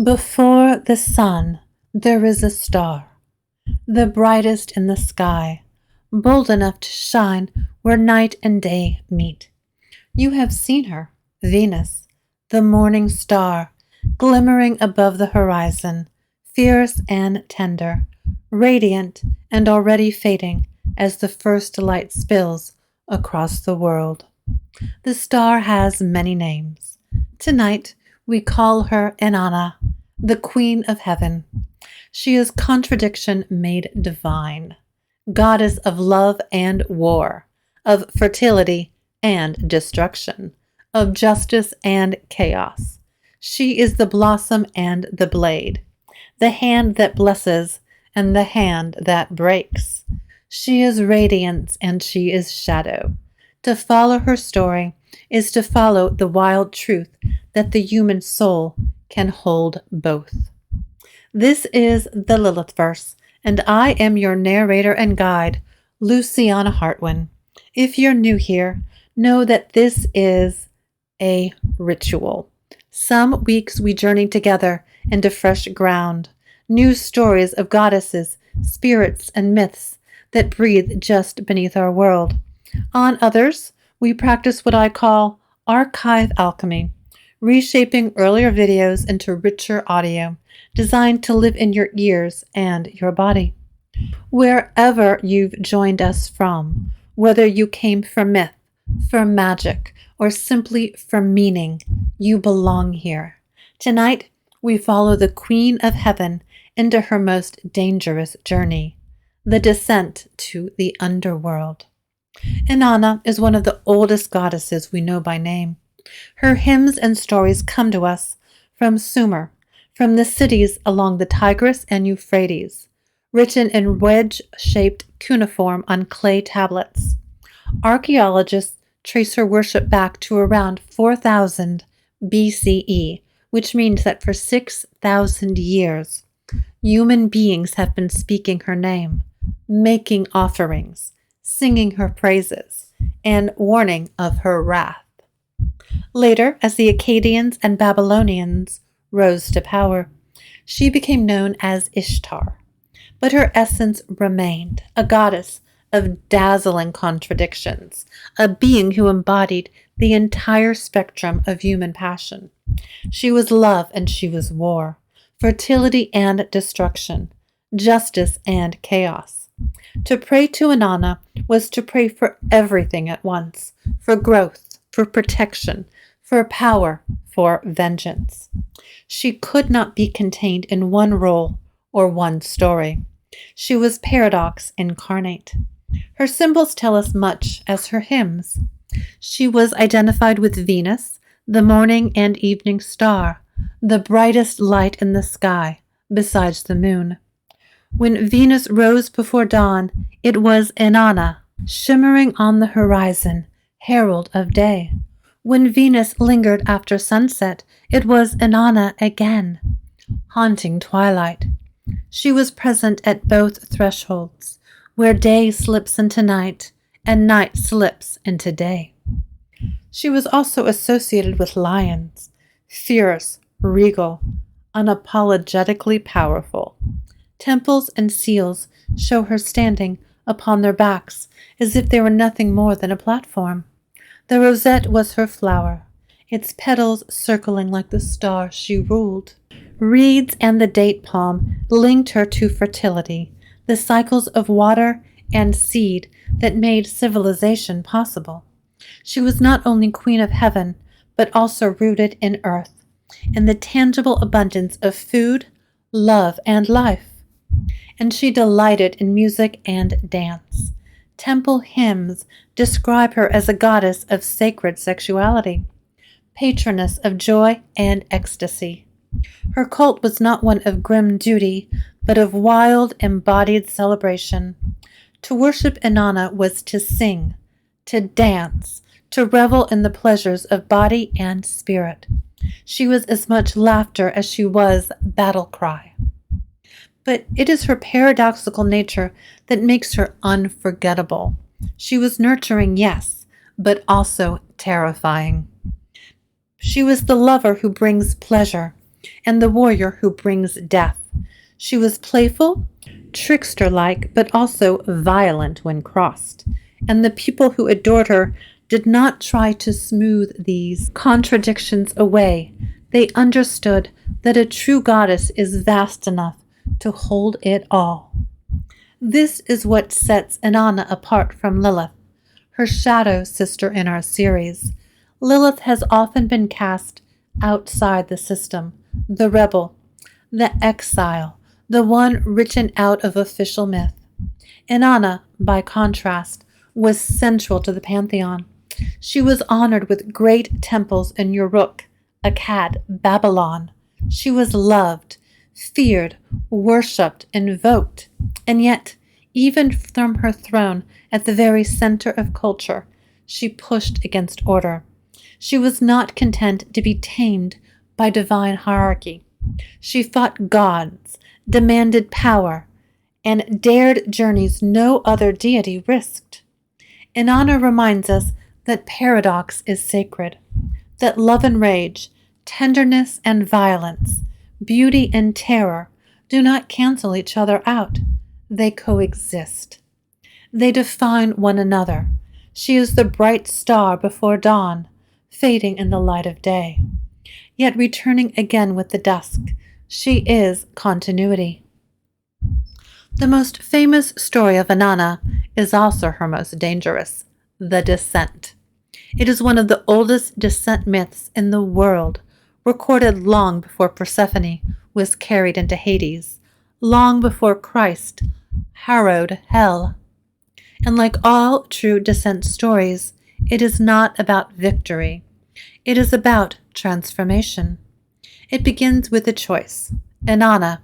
Before the sun, there is a star, the brightest in the sky, bold enough to shine where night and day meet. You have seen her, Venus, the morning star, glimmering above the horizon, fierce and tender, radiant and already fading as the first light spills across the world. The star has many names. Tonight, we call her Inanna, the Queen of Heaven. She is contradiction made divine, goddess of love and war, of fertility and destruction, of justice and chaos. She is the blossom and the blade, the hand that blesses and the hand that breaks. She is radiance and she is shadow. To follow her story is to follow the wild truth that the human soul can hold both. This is the Lilith Verse, and I am your narrator and guide, Luciana Hartwin. If you're new here, know that this is a ritual. Some weeks we journey together into fresh ground, new stories of goddesses, spirits, and myths that breathe just beneath our world. On others, we practice what I call archive alchemy, reshaping earlier videos into richer audio designed to live in your ears and your body. Wherever you've joined us from, whether you came for myth, for magic, or simply for meaning, you belong here. Tonight, we follow the Queen of Heaven into her most dangerous journey, the descent to the Underworld. Inanna is one of the oldest goddesses we know by name. Her hymns and stories come to us from Sumer, from the cities along the Tigris and Euphrates, written in wedge-shaped cuneiform on clay tablets. Archaeologists trace her worship back to around 4000 BCE, which means that for 6,000 years, human beings have been speaking her name, making offerings, singing her praises, and warning of her wrath. Later, as the Akkadians and Babylonians rose to power, she became known as Ishtar, but her essence remained a goddess of dazzling contradictions, a being who embodied the entire spectrum of human passion. She was love and she was war, fertility and destruction, justice and chaos. To pray to Inanna was to pray for everything at once, for growth, for protection, for power, for vengeance. She could not be contained in one role or one story. She was paradox incarnate. Her symbols tell us much as her hymns. She was identified with Venus, the morning and evening star, the brightest light in the sky, besides the moon. When Venus rose before dawn, it was Inanna, shimmering on the horizon, herald of day. When Venus lingered after sunset, it was Inanna again, haunting twilight. She was present at both thresholds, where day slips into night and night slips into day. She was also associated with lions, fierce, regal, unapologetically powerful. Temples and seals show her standing upon their backs as if they were nothing more than a platform. The rosette was her flower, its petals circling like the star she ruled. Reeds and the date palm linked her to fertility, the cycles of water and seed that made civilization possible. She was not only Queen of Heaven, but also rooted in earth, in the tangible abundance of food, love, and life. And she delighted in music and dance. Temple hymns describe her as a goddess of sacred sexuality, patroness of joy and ecstasy. Her cult was not one of grim duty, but of wild, embodied celebration. To worship Inanna was to sing, to dance, to revel in the pleasures of body and spirit. She was as much laughter as she was battle cry. But it is her paradoxical nature that makes her unforgettable. She was nurturing, yes, but also terrifying. She was the lover who brings pleasure, and the warrior who brings death. She was playful, trickster-like, but also violent when crossed, and the people who adored her did not try to smooth these contradictions away. They understood that a true goddess is vast enough to hold it all. This is what sets Inanna apart from Lilith, her shadow sister in our series. Lilith has often been cast outside the system, the rebel, the exile, the one written out of official myth. Inanna, by contrast, was central to the pantheon. She was honored with great temples in Uruk, Akkad, Babylon. She was loved, feared, worshipped, invoked, and yet, even from her throne at the very center of culture, she pushed against order. She was not content to be tamed by divine hierarchy. She fought gods, demanded power, and dared journeys no other deity risked. Inanna reminds us that paradox is sacred, that love and rage, tenderness and violence, beauty and terror do not cancel each other out. They coexist. They define one another. She is the bright star before dawn, fading in the light of day, yet returning again with the dusk. She is continuity. The most famous story of Inanna is also her most dangerous, the Descent. It is one of the oldest descent myths in the world, recorded long before Persephone was carried into Hades, long before Christ harrowed hell. And like all true descent stories, it is not about victory. It is about transformation. It begins with a choice. Inanna,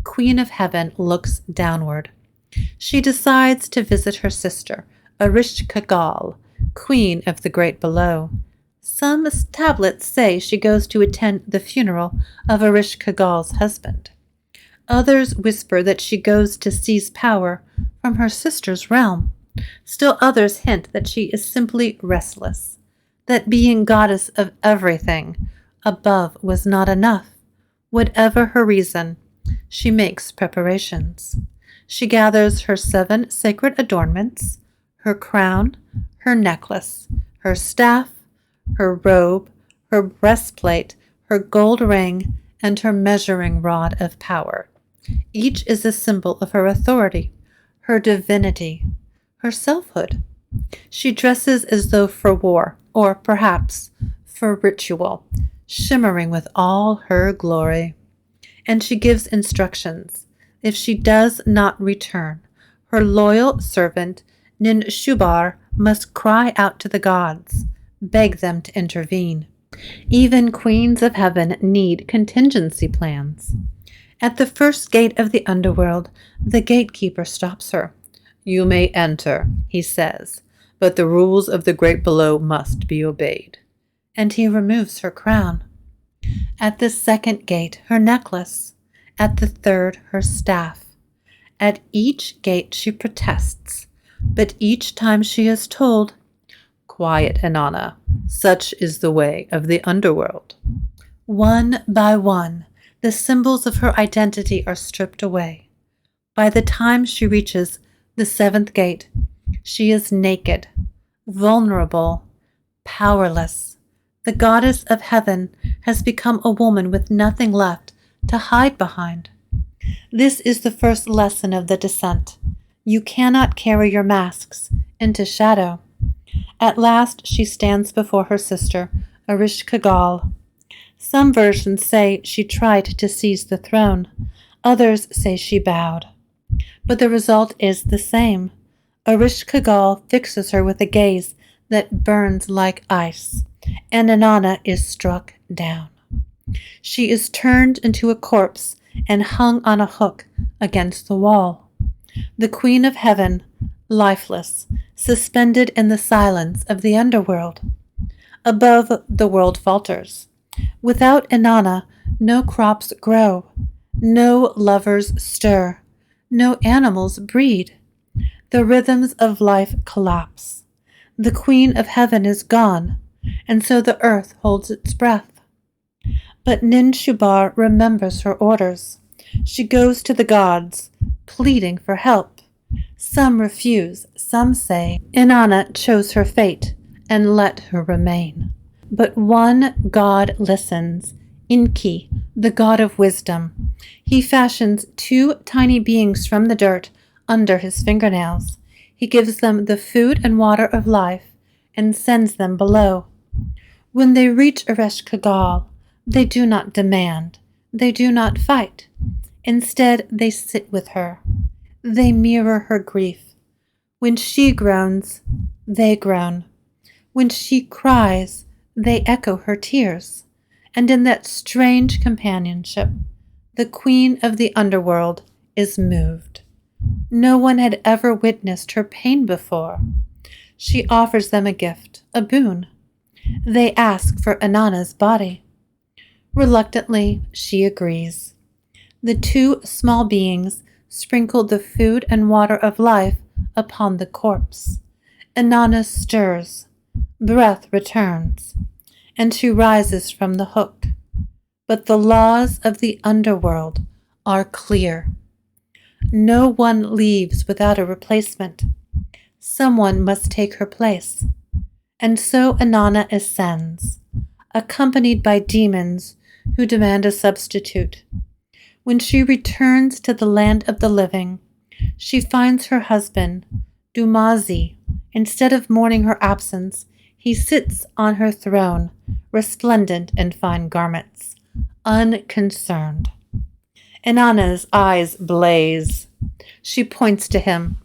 Queen of Heaven, looks downward. She decides to visit her sister, Ereshkigal, Queen of the Great Below. Some tablets say she goes to attend the funeral of Ereshkigal's husband. Others whisper that she goes to seize power from her sister's realm. Still others hint that she is simply restless, that being goddess of everything above was not enough. Whatever her reason, she makes preparations. She gathers her 7 sacred adornments, her crown, her necklace, her staff, her robe, her breastplate, her gold ring, and her measuring rod of power. Each is a symbol of her authority, her divinity, her selfhood. She dresses as though for war, or perhaps for ritual, shimmering with all her glory. And she gives instructions. If she does not return, her loyal servant Ninshubar must cry out to the gods, beg them to intervene. Even queens of heaven need contingency plans. At the first gate of the underworld, the gatekeeper stops her. "You may enter," he says, "but the rules of the great below must be obeyed." And he removes her crown. At the second gate, her necklace. At the third, her staff. At each gate she protests, but each time she is told, "Quiet, Inanna, such is the way of the underworld." One by one, the symbols of her identity are stripped away. By the time she reaches the 7th gate, she is naked, vulnerable, powerless. The goddess of heaven has become a woman with nothing left to hide behind. This is the first lesson of the descent. You cannot carry your masks into shadow. At last she stands before her sister, Ereshkigal. Some versions say she tried to seize the throne. Others say she bowed. But the result is the same. Ereshkigal fixes her with a gaze that burns like ice, and Inanna is struck down. She is turned into a corpse and hung on a hook against the wall. The Queen of Heaven, lifeless, suspended in the silence of the underworld. Above, the world falters. Without Inanna, no crops grow, no lovers stir, no animals breed. The rhythms of life collapse. The Queen of Heaven is gone, and so the earth holds its breath. But Ninshubar remembers her orders. She goes to the gods, pleading for help. Some refuse, some say Inanna chose her fate and let her remain. But one god listens, Inki, the god of wisdom. He fashions two tiny beings from the dirt under his fingernails. He gives them the food and water of life and sends them below. When they reach Eresh Kagal, they do not demand, they do not fight. Instead, they sit with her. They mirror her grief. When she groans, they groan. When she cries, they echo her tears. And in that strange companionship, the queen of the underworld is moved. No one had ever witnessed her pain before. She offers them a gift, a boon. They ask for Inanna's body. Reluctantly, she agrees. The two small beings sprinkle the food and water of life upon the corpse. Inanna stirs. Breath returns, and she rises from the hook. But the laws of the underworld are clear. No one leaves without a replacement. Someone must take her place. And so Inanna ascends, accompanied by demons who demand a substitute. When she returns to the land of the living, she finds her husband, Dumazi. Instead of mourning her absence, he sits on her throne, resplendent in fine garments, unconcerned. Inanna's eyes blaze. She points to him.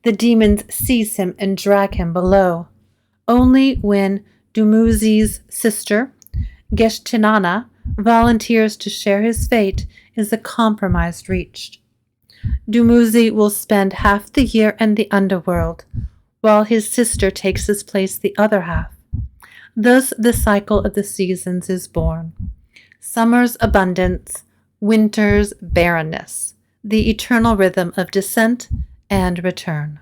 The demons seize him and drag him below. Only when Dumuzi's sister, Geshtinana, volunteers to share his fate is a compromise reached. Dumuzi will spend half the year in the underworld, while his sister takes his place the other half. Thus the cycle of the seasons is born. Summer's abundance, winter's barrenness, the eternal rhythm of descent and return.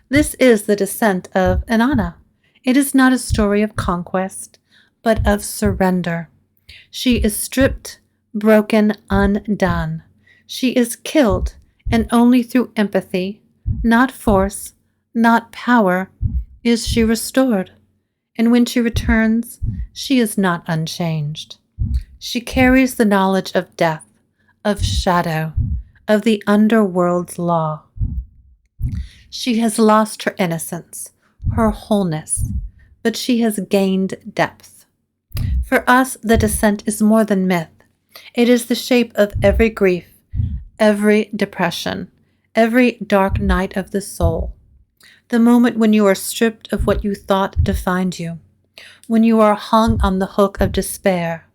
This is the descent of Inanna. It is not a story of conquest, but of surrender. She is stripped, broken, undone. She is killed, and only through empathy, not force, not power, is she restored. And when she returns, she is not unchanged. She carries the knowledge of death, of shadow, of the underworld's law. She has lost her innocence, her wholeness, but she has gained depth. For us, the descent is more than myth. It is the shape of every grief, every depression, every dark night of the soul. The moment when you are stripped of what you thought defined you, when you are hung on the hook of despair.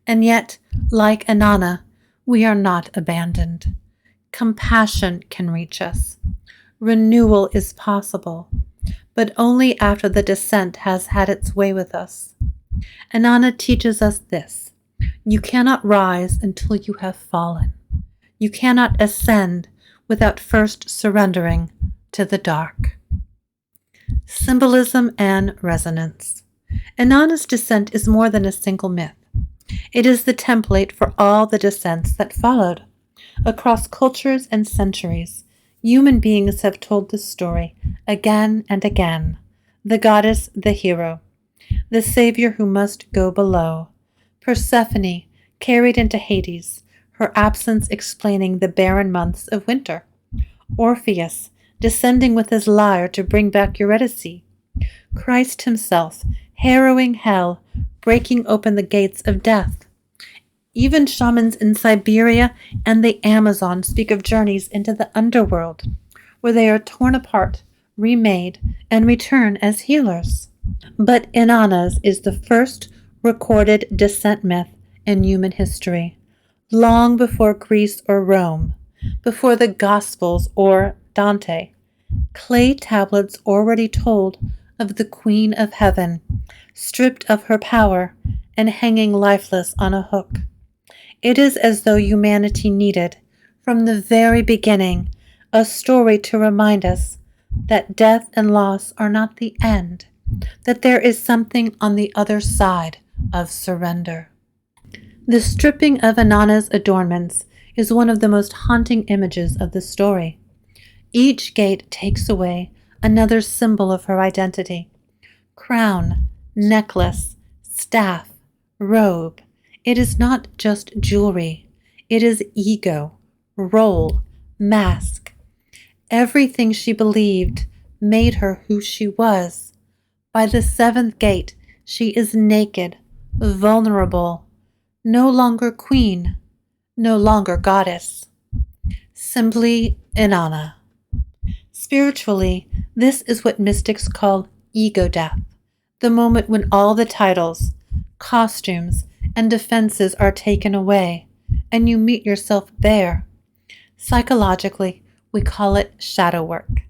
And yet, like Inanna, we are not abandoned. Compassion can reach us. Renewal is possible, but only after the descent has had its way with us. Inanna teaches us this: you cannot rise until you have fallen. You cannot ascend without first surrendering to the dark. Symbolism and resonance. Inanna's descent is more than a single myth. It is the template for all the descents that followed. Across cultures and centuries, human beings have told this story again and again. The goddess, the hero, the savior who must go below. Persephone, carried into Hades, her absence explaining the barren months of winter. Orpheus, descending with his lyre to bring back Eurydice. Christ himself, harrowing hell, breaking open the gates of death. Even shamans in Siberia and the Amazon speak of journeys into the underworld, where they are torn apart, remade, and return as healers. But Inanna's is the first recorded descent myth in human history, long before Greece or Rome, before the Gospels or Dante. Clay tablets already told of the Queen of Heaven, stripped of her power and hanging lifeless on a hook. It is as though humanity needed, from the very beginning, a story to remind us that death and loss are not the end, that there is something on the other side of surrender. The stripping of Inanna's adornments is one of the most haunting images of the story. Each gate takes away another symbol of her identity. Crown, necklace, staff, robe. It is not just jewelry. It is ego, role, mask. Everything she believed made her who she was. By the seventh gate, she is naked, vulnerable, no longer queen, no longer goddess. Simply Inanna. Spiritually, this is what mystics call ego death, the moment when all the titles, costumes, and defenses are taken away, and you meet yourself bare. Psychologically, we call it shadow work,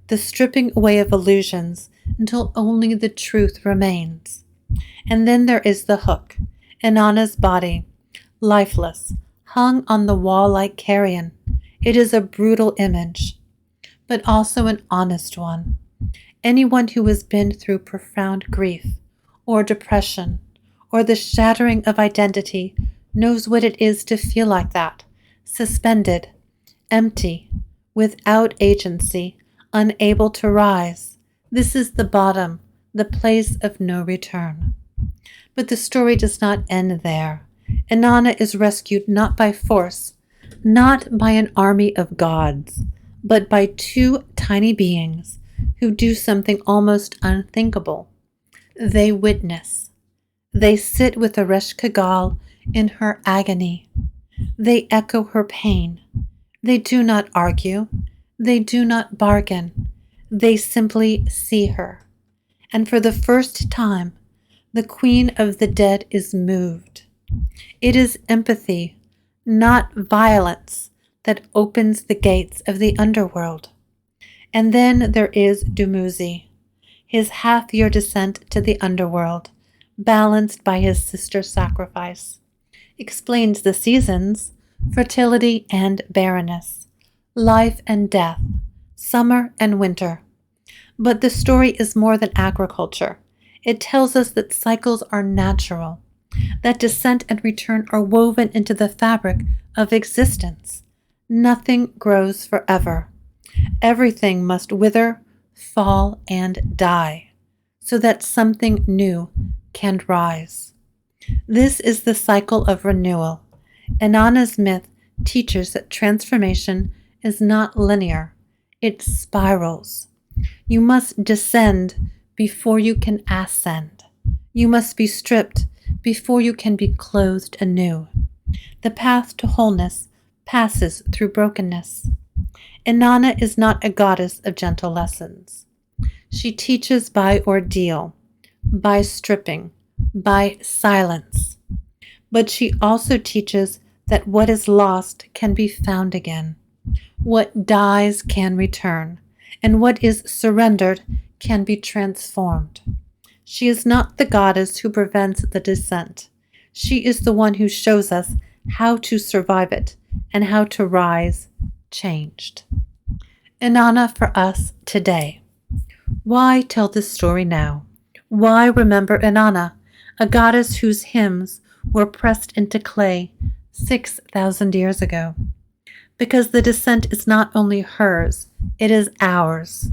the stripping away of illusions until only the truth remains. And then there is the hook, Inanna's body, lifeless, hung on the wall like carrion. It is a brutal image, but also an honest one. Anyone who has been through profound grief, or depression, or the shattering of identity knows what it is to feel like that, suspended, empty, without agency, unable to rise. This is the bottom, the place of no return. But the story does not end there. Inanna is rescued not by force, not by an army of gods, but by two tiny beings who do something almost unthinkable. They witness. They sit with Eresh Kigal in her agony. They echo her pain. They do not argue. They do not bargain. They simply see her. And for the first time, the Queen of the Dead is moved. It is empathy, not violence, that opens the gates of the underworld. And then there is Dumuzi, his half-year descent to the underworld, balanced by his sister's sacrifice. Explains the seasons, fertility and barrenness, life and death, summer and winter. But the story is more than agriculture. It tells us that cycles are natural, that descent and return are woven into the fabric of existence. Nothing grows forever. Everything must wither, fall, and die, so that something new can rise. This is the cycle of renewal. Inanna's myth teaches that transformation is not linear. It spirals. You must descend before you can ascend. You must be stripped before you can be clothed anew. The path to wholeness passes through brokenness. Inanna is not a goddess of gentle lessons. She teaches by ordeal, by stripping, by silence. But she also teaches that what is lost can be found again. What dies can return, and what is surrendered can be transformed. She is not the goddess who prevents the descent. She is the one who shows us how to survive it and how to rise changed. Inanna for us today. Why tell this story now? Why remember Inanna, a goddess whose hymns were pressed into clay 6,000 years ago? Because the descent is not only hers, it is ours.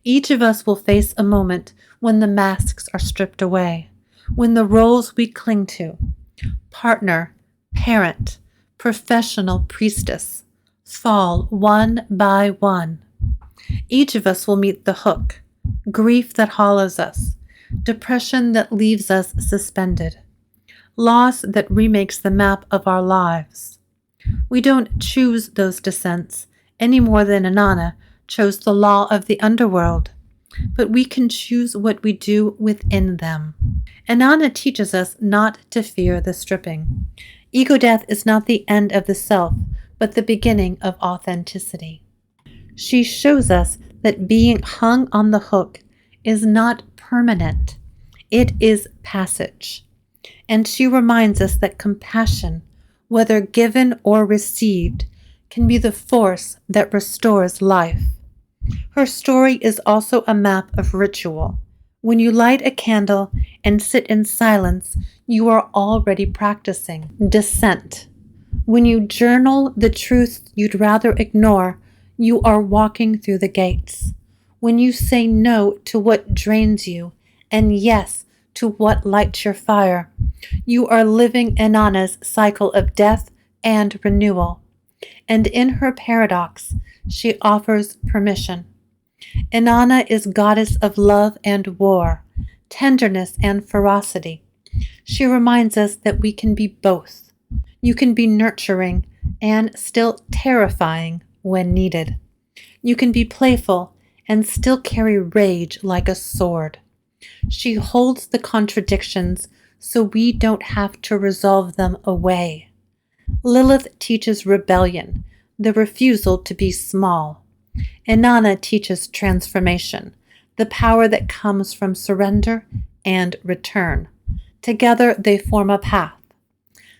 Each of us will face a moment when the masks are stripped away, when the roles we cling to, partner, parent, professional priestess, fall one by one. Each of us will meet the hook, grief that hollows us, depression that leaves us suspended, loss that remakes the map of our lives. We don't choose those descents any more than Inanna chose the law of the underworld, but we can choose what we do within them. Inanna teaches us not to fear the stripping. Ego death is not the end of the self, but the beginning of authenticity. She shows us that being hung on the hook is not permanent. It is passage. And she reminds us that compassion, whether given or received, can be the force that restores life. Her story is also a map of ritual, When you light a candle and sit in silence, you are already practicing descent. When you journal the truth you'd rather ignore, you are walking through the gates. When you say no to what drains you and yes to what lights your fire, you are living Inanna's cycle of death and renewal. And in her paradox, she offers permission. Inanna is goddess of love and war, tenderness and ferocity. She reminds us that we can be both. You can be nurturing and still terrifying when needed. You can be playful and still carry rage like a sword. She holds the contradictions so we don't have to resolve them away. Lilith teaches rebellion, the refusal to be small. Inanna teaches transformation, the power that comes from surrender and return. Together they form a path.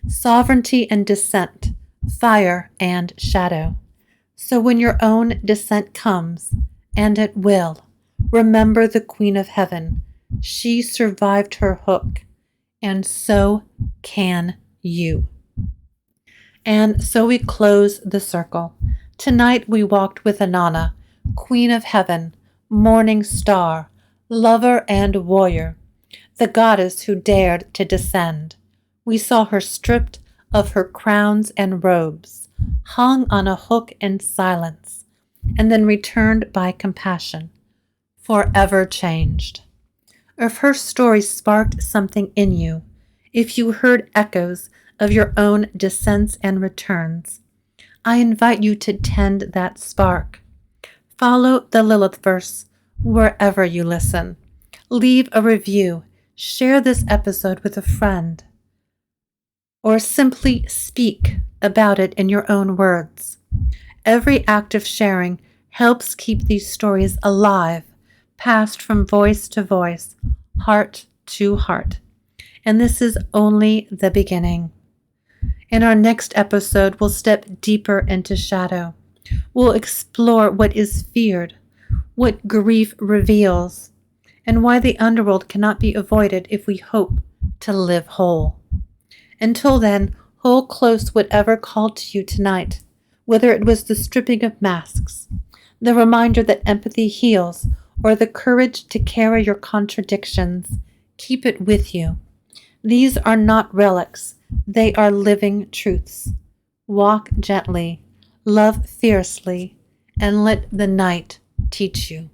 Sovereignty and descent, fire and shadow. So when your own descent comes, and it will, remember the Queen of Heaven. She survived her hook, and so can you. And so we close the circle. Tonight we walked with Inanna, Queen of Heaven, morning star, lover and warrior, the goddess who dared to descend. We saw her stripped of her crowns and robes, hung on a hook in silence, and then returned by compassion, forever changed. If her story sparked something in you, if you heard echoes of your own descents and returns, I invite you to tend that spark. Follow the Lilith Verse wherever you listen. Leave a review, share this episode with a friend, or simply speak about it in your own words. Every act of sharing helps keep these stories alive, passed from voice to voice, heart to heart. And this is only the beginning. In our next episode, we'll step deeper into shadow. We'll explore what is feared, what grief reveals, and why the underworld cannot be avoided if we hope to live whole. Until then, hold close whatever called to you tonight, whether it was the stripping of masks, the reminder that empathy heals, or the courage to carry your contradictions. Keep it with you. These are not relics. They are living truths. Walk gently, love fiercely, and let the night teach you.